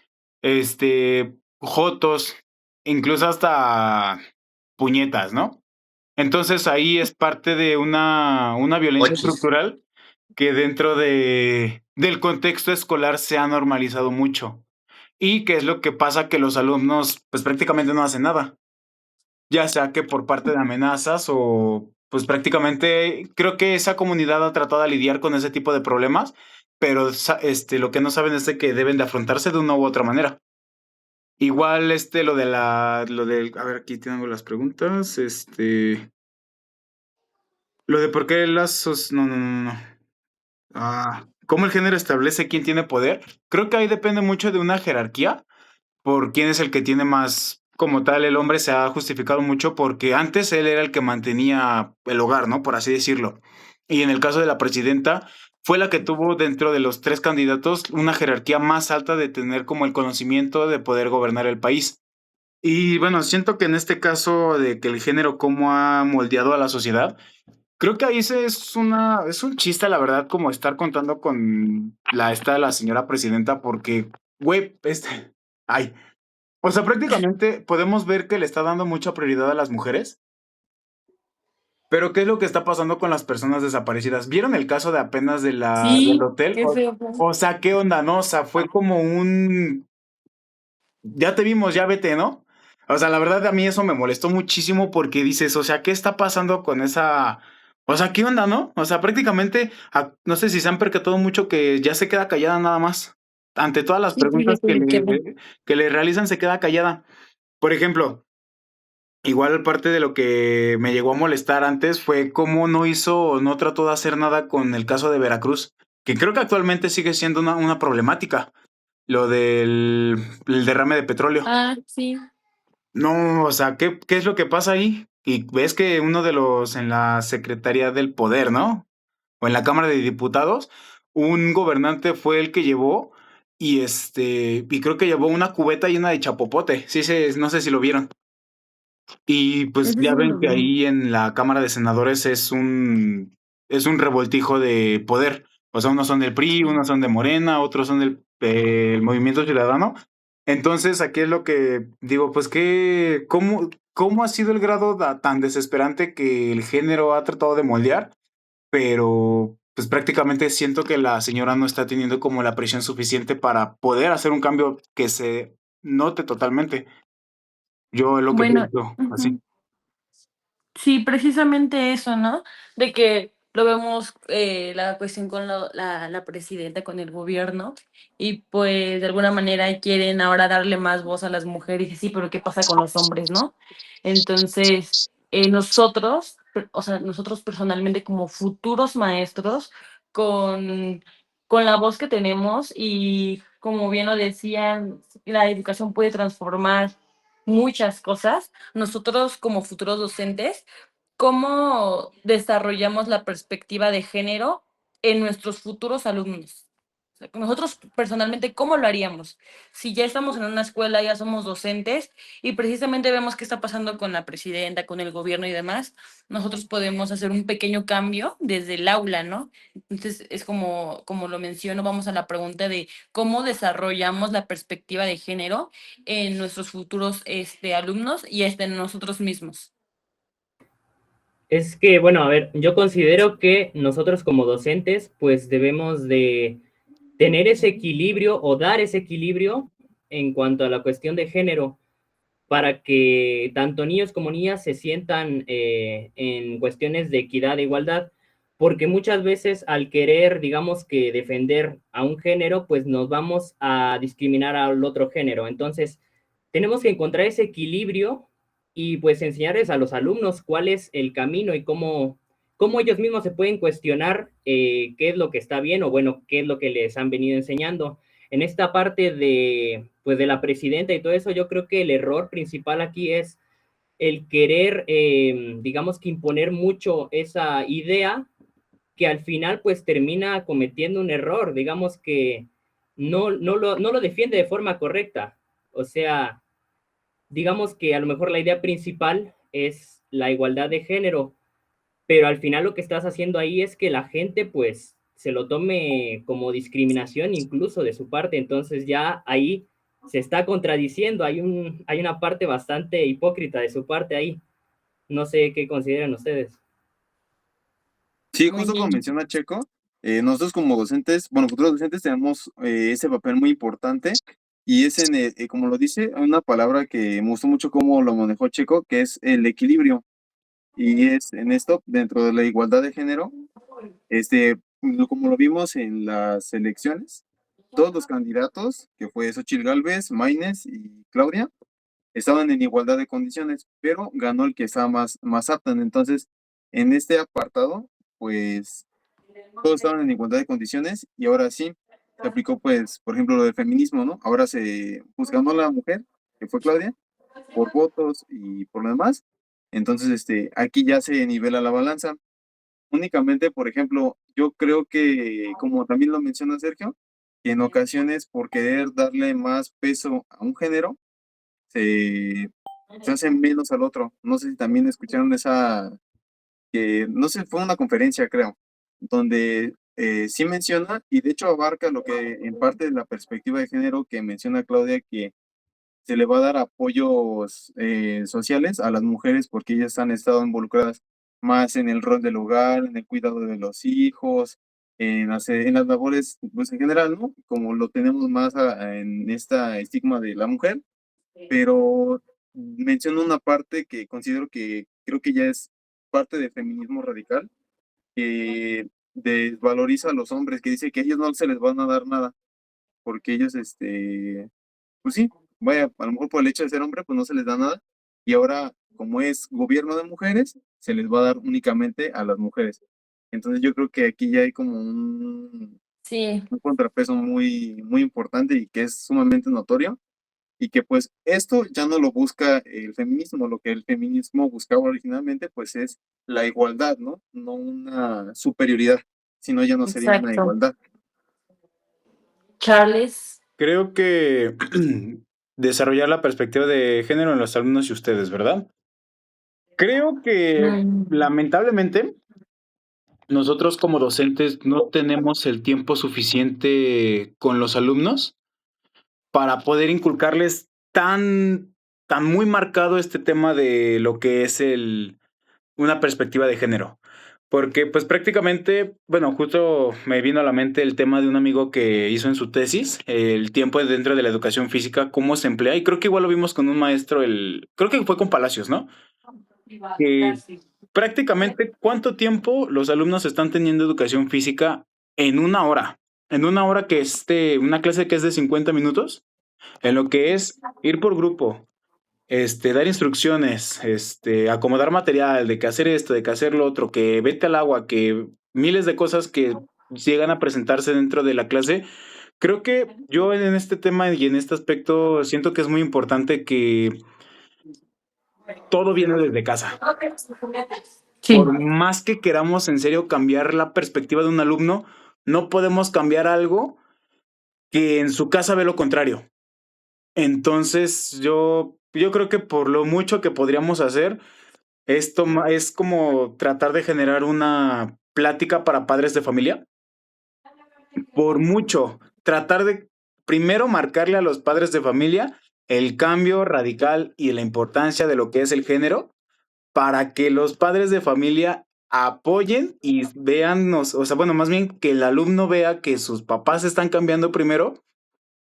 jotos, incluso hasta puñetas, ¿no? Entonces ahí es parte de una violencia Ochis. estructural que dentro del contexto escolar se ha normalizado mucho. ¿Y qué es lo que pasa? Que los alumnos pues prácticamente no hacen nada, ya sea que por parte de amenazas o pues prácticamente creo que esa comunidad ha tratado de lidiar con ese tipo de problemas, pero lo que no saben es de que deben de afrontarse de una u otra manera. Igual a ver, aquí tengo las preguntas, lo de por qué no, no, no, no. ¿Cómo el género establece quién tiene poder? Creo que ahí depende mucho de una jerarquía, por quién es el que tiene más, como tal, el hombre se ha justificado mucho porque antes él era el que mantenía el hogar, ¿no? Por así decirlo. Y en el caso de la presidenta, fue la que tuvo dentro de los tres candidatos una jerarquía más alta de tener como el conocimiento de poder gobernar el país. Y bueno, siento que en este caso de que el género cómo ha moldeado a la sociedad, creo que ahí es un chiste, la verdad, como estar contando con la señora presidenta, porque, güey, ay, o sea, prácticamente podemos ver que le está dando mucha prioridad a las mujeres, pero ¿qué es lo que está pasando con las personas desaparecidas? ¿Vieron el caso de apenas del Sí, hotel? qué feo fue. O sea, ¿qué onda, no? O sea, fue como ya te vimos, ya vete, ¿no? O sea, la verdad a mí eso me molestó muchísimo porque dices, o sea, ¿qué está pasando con esa... O sea, ¿qué onda, no? O sea, prácticamente, no sé si se han percatado mucho que ya se queda callada nada más. Ante todas las Sí, preguntas fíjate que no. que le realizan, se queda callada. Por ejemplo, igual parte de lo que me llegó a molestar antes fue cómo no hizo o no trató de hacer nada con el caso de Veracruz, que creo que actualmente sigue siendo una problemática, lo del el derrame de petróleo. Ah, sí. No, o sea, ¿qué es lo que pasa ahí? Y ves que uno de los en la Secretaría del Poder, ¿no? O en la Cámara de Diputados, un gobernante fue el que llevó y creo que llevó una cubeta llena de chapopote. Sí, no sé si lo vieron. Y pues Ese ya sí no ven lo que vi. ahí en la Cámara de Senadores es un revoltijo de poder. O sea, unos son del PRI, Sí. unos son de Morena, otros son del Movimiento Ciudadano. Entonces, aquí es lo que digo, pues cómo ha sido el grado tan desesperante que el género ha tratado de moldear, pero pues prácticamente siento que la señora no está teniendo como la presión suficiente para poder hacer un cambio que se note totalmente. Yo es lo que Bueno, pienso, así. ujú. Sí, precisamente eso, ¿no? De que lo vemos, la cuestión con la presidenta, con el gobierno, y pues de alguna manera quieren ahora darle más voz a las mujeres, y sí, pero ¿qué pasa con los hombres, no? Entonces, nosotros, o sea, nosotros personalmente como futuros maestros, con, con la voz que tenemos, y como bien lo decían, la educación puede transformar muchas cosas. Nosotros como futuros docentes, ¿cómo desarrollamos la perspectiva de género en nuestros futuros alumnos? O sea, nosotros personalmente, ¿cómo lo haríamos? Si ya estamos en una escuela, ya somos docentes y precisamente vemos qué está pasando con la presidenta, con el gobierno y demás, nosotros podemos hacer un pequeño cambio desde el aula, ¿no? Entonces, es como lo menciono, vamos a la pregunta de cómo desarrollamos la perspectiva de género en nuestros futuros alumnos y en nosotros mismos. Es que, bueno, a ver, yo considero que nosotros como docentes, pues debemos de tener ese equilibrio o dar ese equilibrio en cuanto a la cuestión de género para que tanto niños como niñas se sientan en cuestiones de equidad e igualdad, porque muchas veces al querer, digamos que defender a un género, pues nos vamos a discriminar al otro género. Entonces, tenemos que encontrar ese equilibrio y pues enseñarles a los alumnos cuál es el camino y cómo ellos mismos se pueden cuestionar qué es lo que está bien o bueno, qué es lo que les han venido enseñando. En esta parte de, pues, de la presidenta y todo eso, yo creo que el error principal aquí es el querer, digamos que imponer mucho esa idea que al final pues termina cometiendo un error, digamos que no lo defiende de forma correcta. O sea, digamos que a lo mejor la idea principal es la igualdad de género, pero al final lo que estás haciendo ahí es que la gente pues se lo tome como discriminación incluso de su parte, entonces ya ahí se está contradiciendo, hay una parte bastante hipócrita de su parte ahí. No sé qué consideran ustedes. Sí, Muy justo como bien. menciona Checo, nosotros como docentes, bueno, futuros docentes tenemos ese papel muy importante y es como lo dice, una palabra que me gustó mucho cómo lo manejó Checo, que es el equilibrio. Y es en esto, dentro de la igualdad de género, como lo vimos en las elecciones, todos los candidatos, que fue Xochitl Gálvez, Maines y Claudia, estaban en igualdad de condiciones, pero ganó el que estaba más apto. Entonces, en este apartado, pues todos estaban en igualdad de condiciones y ahora sí se aplicó, pues, por ejemplo, lo del feminismo, ¿no? Ahora pues ganó la mujer, que fue Claudia, por votos y por lo demás. Entonces, aquí ya se nivela la balanza. Únicamente, por ejemplo, yo creo que, como también lo menciona Sergio, que en ocasiones por querer darle más peso a un género, se, se hace menos al otro. No sé si también escucharon que no sé, fue una conferencia, creo, donde sí menciona, y de hecho abarca lo que en parte de la perspectiva de género que menciona Claudia, que se le va a dar apoyos sociales a las mujeres porque ellas han estado involucradas más en el rol del hogar, en el cuidado de los hijos, en las labores, pues en general, ¿no? Como lo tenemos más en esta estigma de la mujer, pero menciono una parte que considero que creo que ya es parte del feminismo radical, que desvaloriza a los hombres, que dice que a ellos no se les van a dar nada, porque ellos, pues sí, vaya, a lo mejor por el hecho de ser hombre, pues no se les da nada, y ahora, como es gobierno de mujeres, se les va a dar únicamente a las mujeres. Entonces yo creo que aquí ya hay como Sí, un contrapeso muy importante y que es sumamente notorio y que pues esto ya no lo busca el feminismo, lo que el feminismo buscaba originalmente pues es la igualdad, ¿no? No una superioridad, sino ya no sería una exacto. igualdad. Charles. Creo que desarrollar la perspectiva de género en los alumnos y ustedes, ¿verdad? Creo que Mm, lamentablemente nosotros como docentes no tenemos el tiempo suficiente con los alumnos para poder inculcarles tan muy marcado este tema de lo que es una perspectiva de género. Porque pues prácticamente, bueno, justo me vino a la mente el tema de un amigo que hizo en su tesis, el tiempo dentro de la educación física, cómo se emplea, y creo que igual lo vimos con un maestro, creo que fue con Palacios, ¿no? Que prácticamente cuánto tiempo los alumnos están teniendo educación física en una hora. En una hora que una clase que es de 50 minutos, en lo que es ir por grupo, dar instrucciones, acomodar material, de que hacer esto, de que hacer lo otro, que vete al agua, que miles de cosas que llegan a presentarse dentro de la clase. Creo que yo en este tema y en este aspecto siento que es muy importante que todo viene desde casa. Sí, Por más que queramos en serio cambiar la perspectiva de un alumno, no podemos cambiar algo que en su casa ve lo contrario. Entonces, yo creo que por lo mucho que podríamos hacer, esto es como tratar de generar una plática para padres de familia. Por mucho, tratar de primero marcarle a los padres de familia el cambio radical y la importancia de lo que es el género para que los padres de familia apoyen y vean, o sea, bueno, más bien que el alumno vea que sus papás están cambiando primero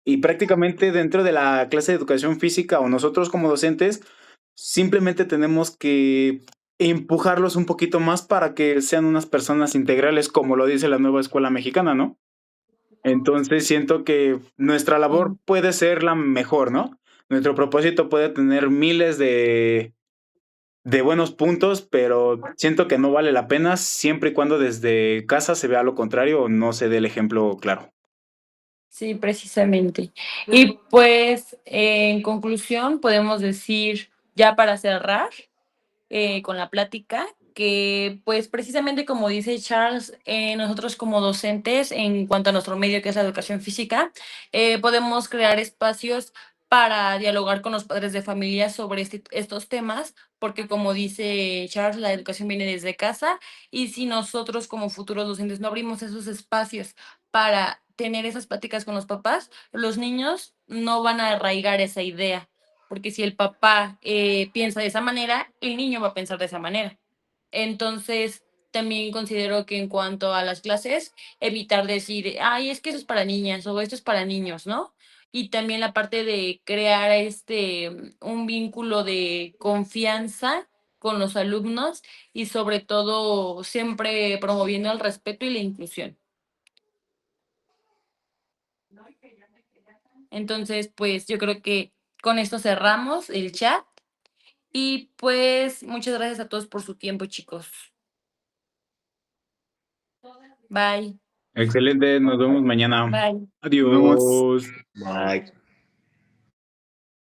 y prácticamente dentro de la clase de educación física o nosotros como docentes, simplemente tenemos que empujarlos un poquito más para que sean unas personas integrales, como lo dice la nueva escuela mexicana, ¿no? Entonces siento que nuestra labor puede ser la mejor, ¿no? Nuestro propósito puede tener miles de buenos puntos, pero siento que no vale la pena siempre y cuando desde casa se vea lo contrario o no se dé el ejemplo claro. sí, precisamente. Y pues, en conclusión, podemos decir, ya para cerrar, con la plática, que pues precisamente como dice Charles, nosotros como docentes, en cuanto a nuestro medio que es la educación física, podemos crear espacios para dialogar con los padres de familia sobre estos temas, porque como dice Charles, la educación viene desde casa y si nosotros como futuros docentes no abrimos esos espacios para tener esas pláticas con los papás, los niños no van a arraigar esa idea porque si el papá piensa de esa manera, el niño va a pensar de esa manera. Entonces, también considero que en cuanto a las clases, evitar decir, ay, es que eso es para niñas o esto es para niños, ¿no? Y también la parte de crear un vínculo de confianza con los alumnos y sobre todo siempre promoviendo el respeto y la inclusión. Entonces, pues yo creo que con esto cerramos el chat. Y pues muchas gracias a todos por su tiempo, chicos. Bye. Excelente, nos vemos mañana. Bye. Nos vemos. Adiós. Bye.